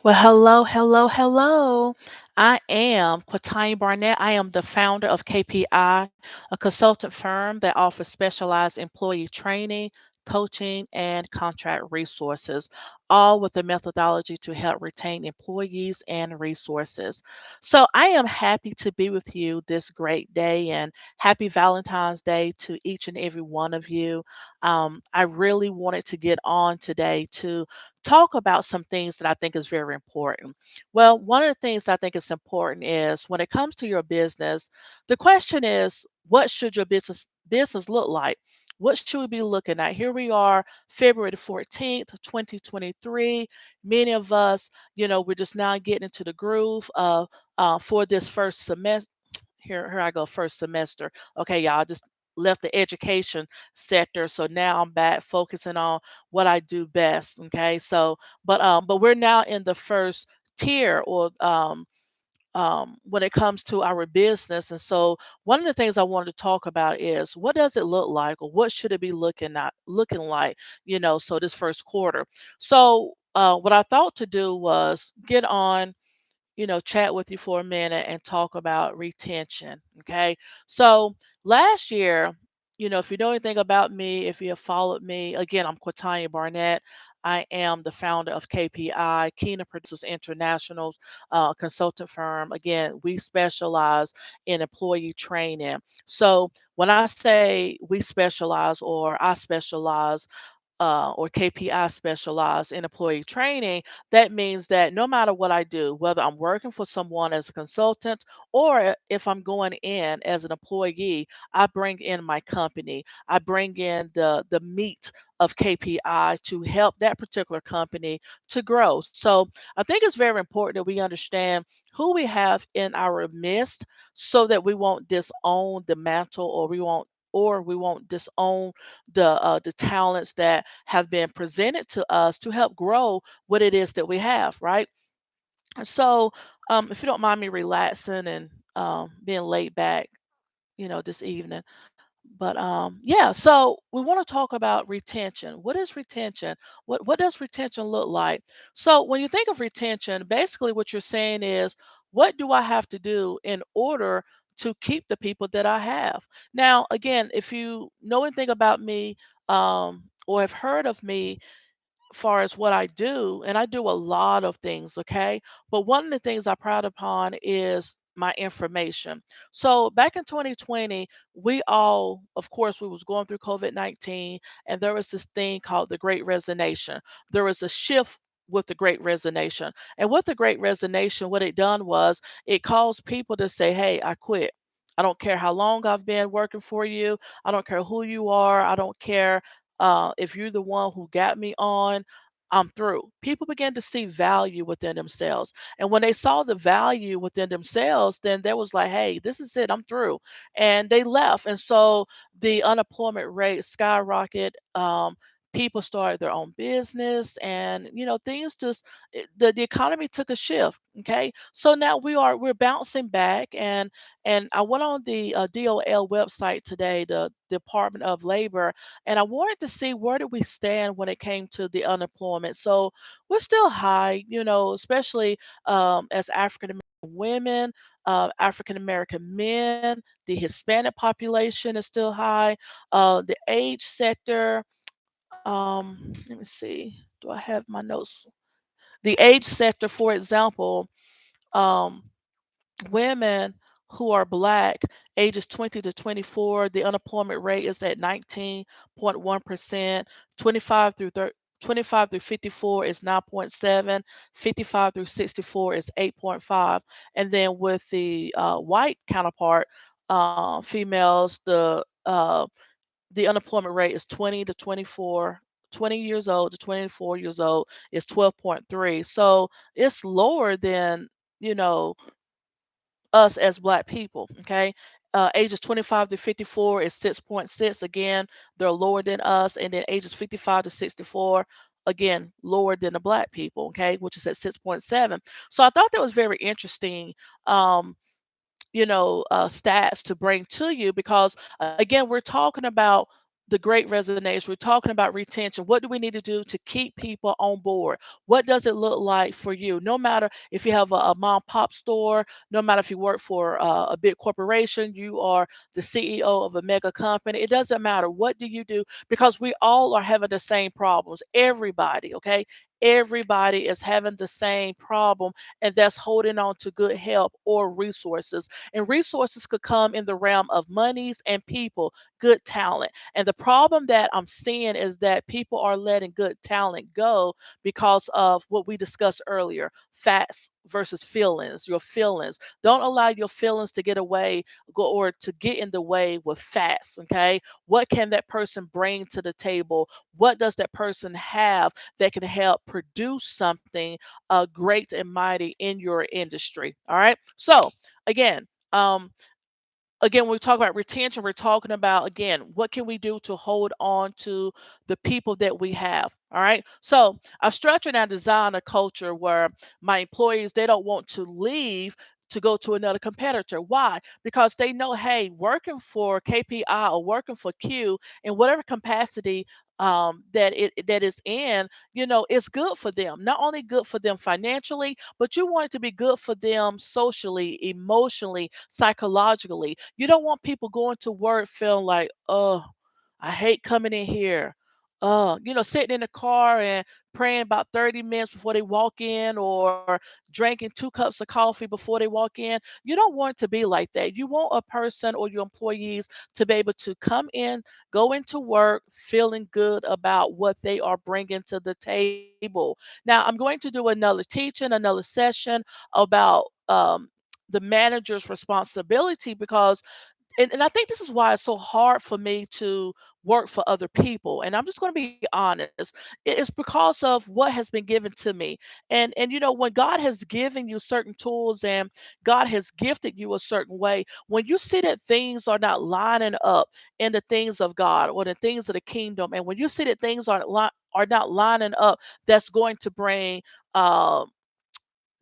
Well, hello, hello, hello. I am Quatanya Barnett. I am the founder of KPI, a consultant firm that offers specialized employee training, coaching, and contract resources, all with the methodology to help retain employees and resources. So, I am happy to be with you this great day and happy Valentine's Day to each and every one of you. I really wanted to get on today to talk about some things that I think is very important. Well, one of the things I think is important is when it comes to your business, the question is, what should your business look like? What should we be looking at? Here we are, February the 14th, 2023. Many of us, we're just now getting into the groove of for this first semester. Here I go, first semester. Okay, y'all, just left the education sector, so now I'm back focusing on what I do best. Okay, so but we're now in the first tier or when it comes to our business. And so one of the things I wanted to talk about is what does it look like or what should it be looking like, so this first quarter. So what I thought to do was get on, chat with you for a minute and talk about retention. Okay. So last year, if you know anything about me, if you have followed me, again, I'm Quatanya Barnett. I am the founder of KPI, Keenan Producers International's consultant firm. Again, we specialize in employee training. So when I say we specialize or I specialize, or KPI specialize in employee training, that means that no matter what I do, whether I'm working for someone as a consultant or if I'm going in as an employee, I bring in my company. I bring in the meat of KPI to help that particular company to grow. So I think it's very important that we understand who we have in our midst so that we won't disown the mantle or we won't disown the talents that have been presented to us to help grow what it is that we have, right? So, if you don't mind me relaxing and being laid back, this evening. But yeah, so we want to talk about retention. What is retention? What does retention look like? So when you think of retention, basically what you're saying is, what do I have to do in order to keep the people that I have? Now, again, if you know anything about me, or have heard of me, far as what I do, and I do a lot of things, okay? But one of the things I proud upon is my information. So back in 2020, we all, of course, we was going through COVID-19, and there was this thing called the Great Resignation. There was a shift with the Great Resignation. And with the Great Resignation, what it done was it caused people to say, hey, I quit. I don't care how long I've been working for you. I don't care who you are. I don't care if you're the one who got me on, I'm through. People began to see value within themselves. And when they saw the value within themselves, then there was like, hey, this is it, I'm through. And they left. And so the unemployment rate skyrocketed. People started their own business and things just the economy took a shift. Okay, so now we're bouncing back. And I went on the DOL website today, the Department of Labor, and I wanted to see where did we stand when it came to the unemployment. So we're still high, especially as African American women, African American men, the Hispanic population is still high. The age sector, let me see, do I have my notes? The age sector, for example, um, women who are black, ages 20 to 24, the unemployment rate is at 19.1%. 25 through 30, 25 through 54 is 9.7. 55 through 64 is 8.5. And then with the white counterpart, females, the unemployment rate is 20 to 24. 20 years old to 24 years old is 12.3. So it's lower than, you know, us as black people. Okay, ages 25 to 54 is 6.6. Again, they're lower than us. And then ages 55 to 64, again, lower than the black people. Okay, which is at 6.7. So I thought that was very interesting, stats to bring to you, because again, we're talking about the great resignation. We're talking about retention. What do we need to do to keep people on board? What does it look like for you? No matter if you have a mom pop store, no matter if you work for a big corporation, you are the CEO of a mega company. It doesn't matter. What do you do? Because we all are having the same problems. Everybody, okay? Everybody is having the same problem, and that's holding on to good help or resources. And resources could come in the realm of monies and people, good talent. And the problem that I'm seeing is that people are letting good talent go because of what we discussed earlier, facts versus feelings, your feelings. Don't allow your feelings to get away or to get in the way with facts, okay? What can that person bring to the table? What does that person have that can help produce something great and mighty in your industry? All right. So, again, um, when we talk about retention, we're talking about, again, what can we do to hold on to the people that we have? All right. So I've structured and designed a culture where my employees, they don't want to leave to go to another competitor. Why? Because they know, hey, working for KPI or working for Q in whatever capacity that is in, it's good for them. Not only good for them financially, but you want it to be good for them socially, emotionally, psychologically. You don't want people going to work feeling like, oh, I hate coming in here. Sitting in the car and praying about 30 minutes before they walk in, or drinking 2 cups of coffee before they walk in. You don't want it to be like that. You want a person or your employees to be able to come in, go into work feeling good about what they are bringing to the table. Now, I'm going to do another teaching, another session about the manager's responsibility, because and I think this is why it's so hard for me to work for other people. And I'm just going to be honest. It's because of what has been given to me. And when God has given you certain tools and God has gifted you a certain way, when you see that things are not lining up in the things of God or the things of the kingdom, and when you see that things are not lining up, that's going to bring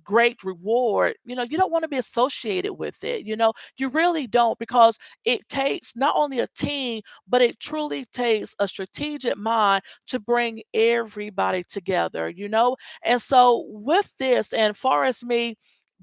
great reward, you don't want to be associated with it. You really don't, because it takes not only a team, but it truly takes a strategic mind to bring everybody together. And so, with this, and far as me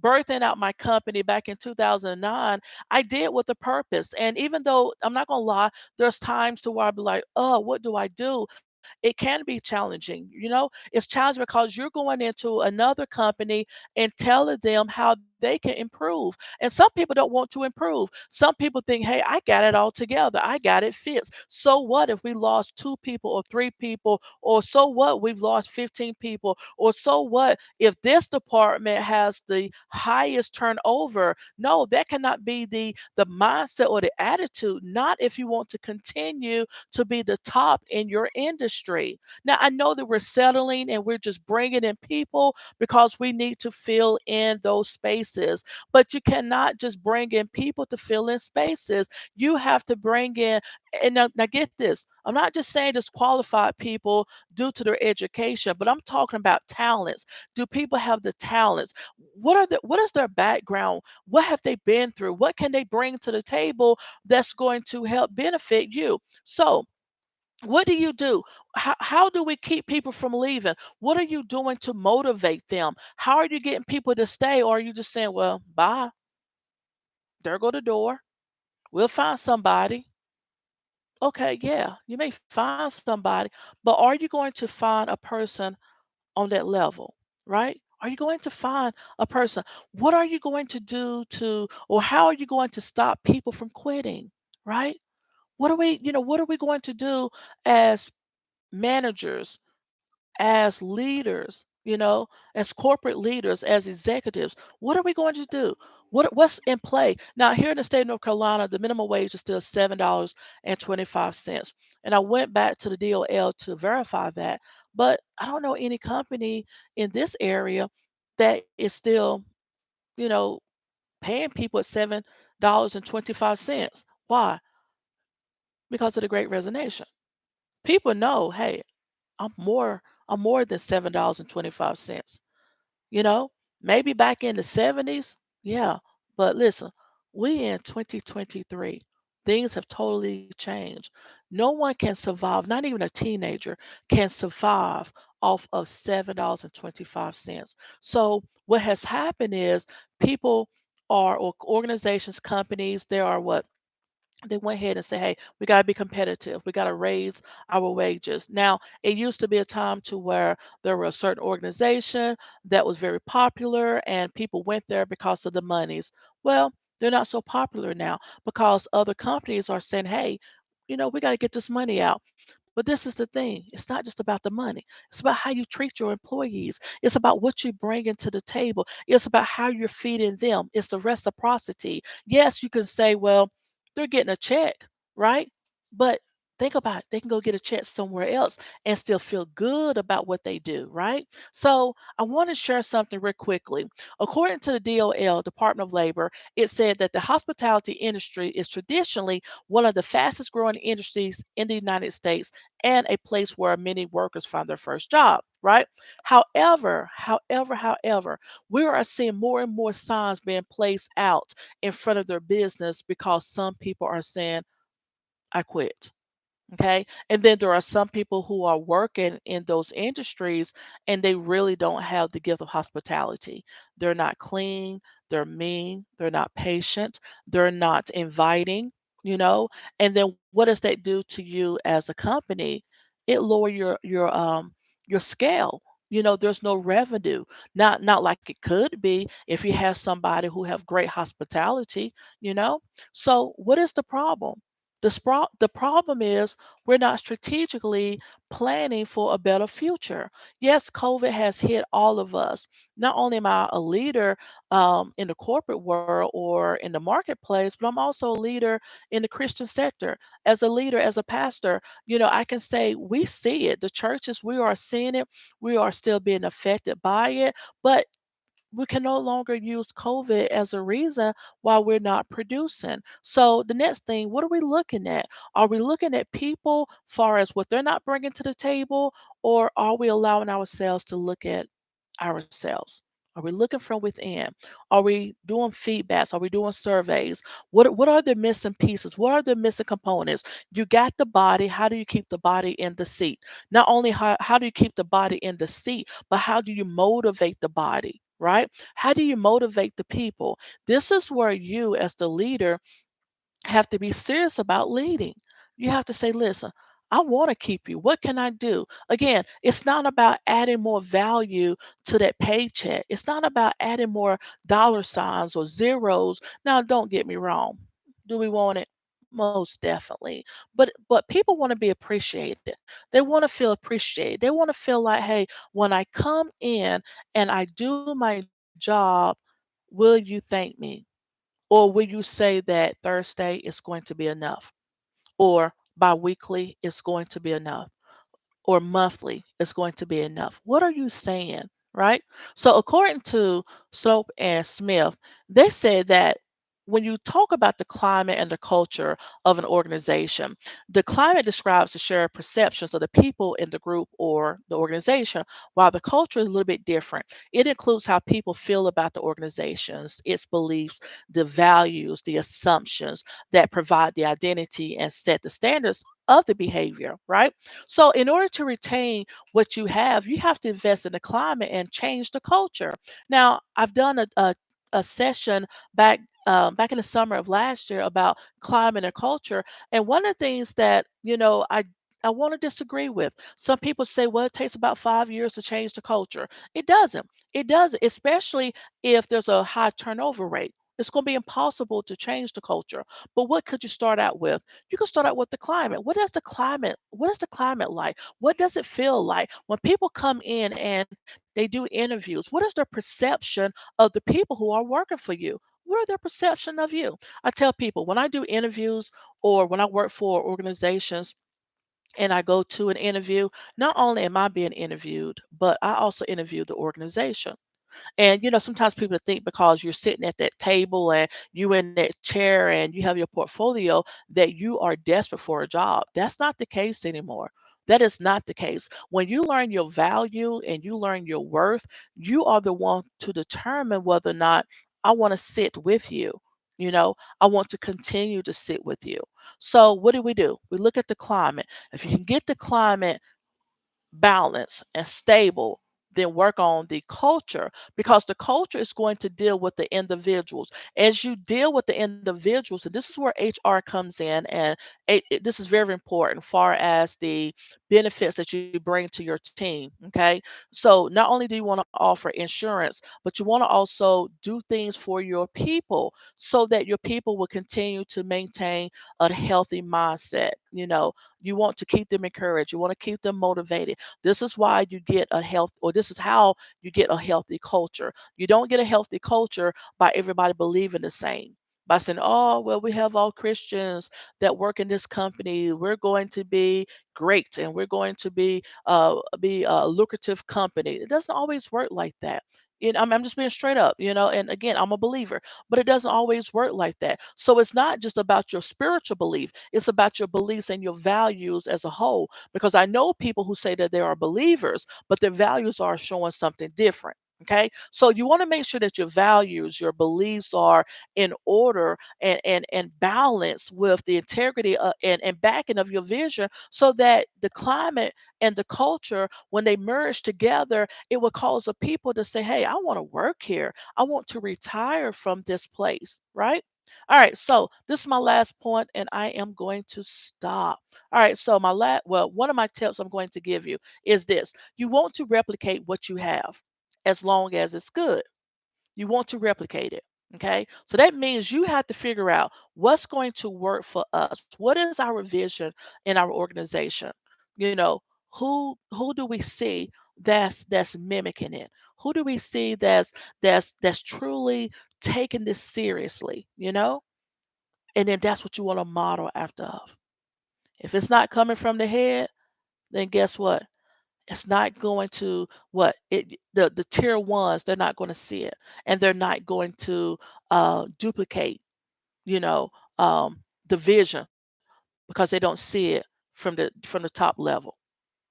birthing out my company back in 2009, I did with a purpose. And even though I'm not going to lie, there's times to where I'll be like, oh, what do I do? It can be challenging. It's challenging because you're going into another company and telling them how they can improve. And some people don't want to improve. Some people think, hey, I got it all together. I got it fixed. So what if we lost 2 people or 3 people? Or so what? We've lost 15 people. Or so what if this department has the highest turnover? No, that cannot be the mindset or the attitude. Not if you want to continue to be the top in your industry. Now, I know that we're settling and we're just bringing in people because we need to fill in those spaces, but you cannot just bring in people to fill in spaces. You have to bring in, and now get this, I'm not just saying just qualified people due to their education, but I'm talking about talents. Do people have the talents? What is their background? What have they been through? What can they bring to the table that's going to help benefit you? So, what do you do? How do we keep people from leaving? What are you doing to motivate them? How are you getting people to stay? Or are you just saying, well, bye, there go the door. We'll find somebody. Okay, yeah, you may find somebody, but are you going to find a person on that level, right? Are you going to find a person? What are you going to do or how are you going to stop people from quitting, right? What are we going to do as managers, as leaders, as corporate leaders, as executives? What are we going to do? What's in play? Now, here in the state of North Carolina, the minimum wage is still $7.25. And I went back to the DOL to verify that, but I don't know any company in this area that is still, you know, paying people at $7.25. Why? Because of the Great Resignation. People know, hey, I'm more I'm more than $7.25. You know, maybe back in the 70s, yeah. But listen, we in 2023. Things have totally changed. No one can survive, not even a teenager can survive off of $7.25. So what has happened is people are, or organizations, companies, there are what they went ahead and said, hey, we got to be competitive. We got to raise our wages. Now, it used to be a time to where there were a certain organization that was very popular and people went there because of the monies. Well, they're not so popular now because other companies are saying, hey, we got to get this money out. But this is the thing. It's not just about the money. It's about how you treat your employees. It's about what you bring into the table. It's about how you're feeding them. It's the reciprocity. Yes, you can say, well, they're getting a check, right? But think about it. They can go get a check somewhere else and still feel good about what they do, right? So I want to share something real quickly. According to the DOL, Department of Labor, it said that the hospitality industry is traditionally one of the fastest growing industries in the United States and a place where many workers find their first job, right? However, we are seeing more and more signs being placed out in front of their business because some people are saying, I quit. Okay. And then there are some people who are working in those industries and they really don't have the gift of hospitality. They're not clean, they're mean, they're not patient, they're not inviting, you know. And then what does that do to you as a company? It lower your scale. There's no revenue. Not like it could be if you have somebody who have great hospitality, you know. So what is the problem? The problem is we're not strategically planning for a better future. Yes, COVID has hit all of us. Not only am I a leader in the corporate world or in the marketplace, but I'm also a leader in the Christian sector. As a leader, as a pastor, I can say we see it. The churches, we are seeing it. We are still being affected by it. But we can no longer use COVID as a reason why we're not producing. So the next thing, what are we looking at? Are we looking at people far as what they're not bringing to the table, or are we allowing ourselves to look at ourselves? Are we looking from within? Are we doing feedbacks? Are we doing surveys? What are the missing pieces? What are the missing components? You got the body. How do you keep the body in the seat? Not only how do you keep the body in the seat, but how do you motivate the body? Right? How do you motivate the people? This is where you, as the leader, have to be serious about leading. You have to say, listen, I want to keep you. What can I do? Again, it's not about adding more value to that paycheck. It's not about adding more dollar signs or zeros. Now, don't get me wrong. Do we want it? Most definitely. But people want to be appreciated. They want to feel appreciated. They want to feel like, hey, when I come in and I do my job, will you thank me? Or will you say that Thursday is going to be enough? Or bi-weekly is going to be enough? Or monthly is going to be enough? What are you saying? Right? So, according to Slope and Smith, they said that when you talk about the climate and the culture of an organization, the climate describes the shared perceptions of the people in the group or the organization, while the culture is a little bit different. It includes how people feel about the organizations, its beliefs, the values, the assumptions that provide the identity and set the standards of the behavior, right? So, in order to retain what you have to invest in the climate and change the culture. Now, I've done a session back in the summer of last year about climate and culture, and one of the things that I want to disagree with. Some people say, well, it takes about 5 years to change the culture. It doesn't. It doesn't, especially if there's a high turnover rate. It's going to be impossible to change the culture. But what could you start out with? You can start out with the climate. What is the climate like? What does it feel like when people come in and they do interviews? What is their perception of the people who are working for you? What are their perception of you? I tell people when I do interviews or when I work for organizations and I go to an interview, not only am I being interviewed, but I also interview the organization. And sometimes people think because you're sitting at that table and you in that chair and you have your portfolio that you are desperate for a job. That's not the case anymore. That is not the case. When you learn your value and you learn your worth, you are the one to determine whether or not I want to sit with you. I want to continue to sit with you. So what do? We look at the climate. If you can get the climate balanced and stable, then work on the culture, because the culture is going to deal with the individuals. As you deal with the individuals, and this is where HR comes in, and this is very important far as the benefits that you bring to your team. Okay, so not only do you want to offer insurance, but you want to also do things for your people so that your people will continue to maintain a healthy mindset. You want to keep them encouraged, you want to keep them motivated. This is why you get a health, or this is how you get a healthy culture. You don't get a healthy culture by everybody believing the same. By saying, oh, well, we have all Christians that work in this company. We're going to be great, and we're going to be a lucrative company. It doesn't always work like that. I'm just being straight up, and again, I'm a believer, but it doesn't always work like that. So it's not just about your spiritual belief, it's about your beliefs and your values as a whole. Because I know people who say that they are believers, but their values are showing something different. Okay, so you want to make sure that your values, your beliefs are in order and balance with the integrity and backing of your vision, so that the climate and the culture, when they merge together, it will cause the people to say, hey, I want to work here, I want to retire from this place, right? All right, so this is my last point, and I am going to stop. All right, so one of my tips I'm going to give you is this: you want to replicate what you have, as long as it's good. You want to replicate it. Okay. So that means you have to figure out what's going to work for us. What is our vision in our organization? You know, who do we see that's mimicking it? Who do we see that's truly taking this seriously, And then that's what you want to model after of. If it's not coming from the head, then guess what? It's not going to what it the tier ones, they're not going to see it, and they're not going to duplicate, you know, the vision, because they don't see it from the top level.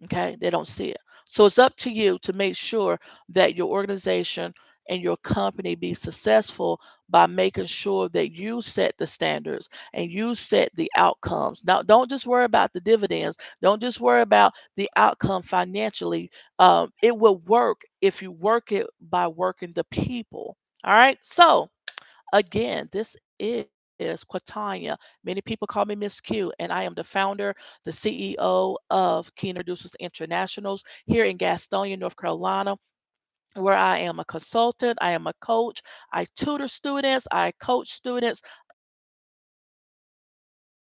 Okay, they don't see it. So it's up to you to make sure that your organization and your company be successful by making sure that you set the standards and you set the outcomes. Now, don't just worry about the dividends. Don't just worry about the outcome financially. It will work if you work it by working the people. All right. So again, this is Quatanya. Many people call me Miss Q, and I am the founder, the CEO of Keener Producers Internationals here in Gastonia, North Carolina, where I am a consultant, I am a coach, I tutor students, I coach students,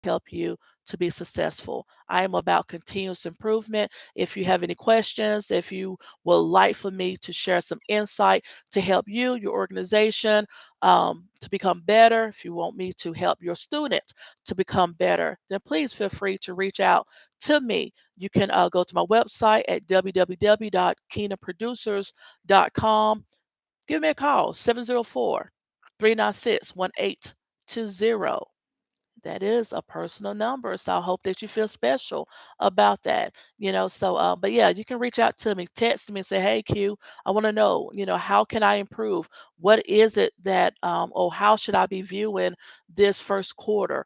help you to be successful. I am about continuous improvement. If you have any questions, if you would like for me to share some insight to help you, your organization, to become better, if you want me to help your students to become better, then please feel free to reach out to me. You can go to my website at www.keenaproducers.com. Give me a call, 704 396 1820. That is a personal number. So I hope that you feel special about that. But yeah, you can reach out to me, text me and say, hey, Q, I want to know, how can I improve? What is it or how should I be viewing this first quarter?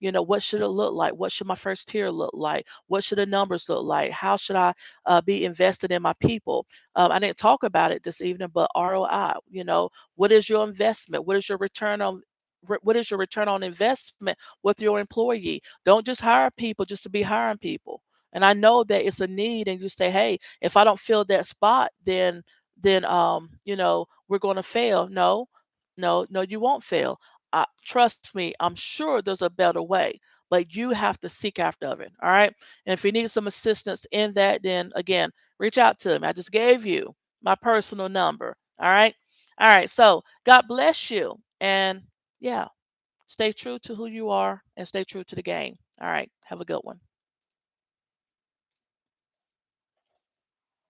What should it look like? What should my first tier look like? What should the numbers look like? How should I be invested in my people? I didn't talk about it this evening, but ROI, what is your investment? What is your return on investment with your employee? Don't just hire people just to be hiring people. And I know that it's a need, and you say, hey, if I don't fill that spot, then we're going to fail. No, no, no, you won't fail. Trust me, I'm sure there's a better way, but you have to seek after of it. All right. And if you need some assistance in that, then again, reach out to me. I just gave you my personal number. All right. All right. So God bless you. And yeah, stay true to who you are and stay true to the game. All right. Have a good one.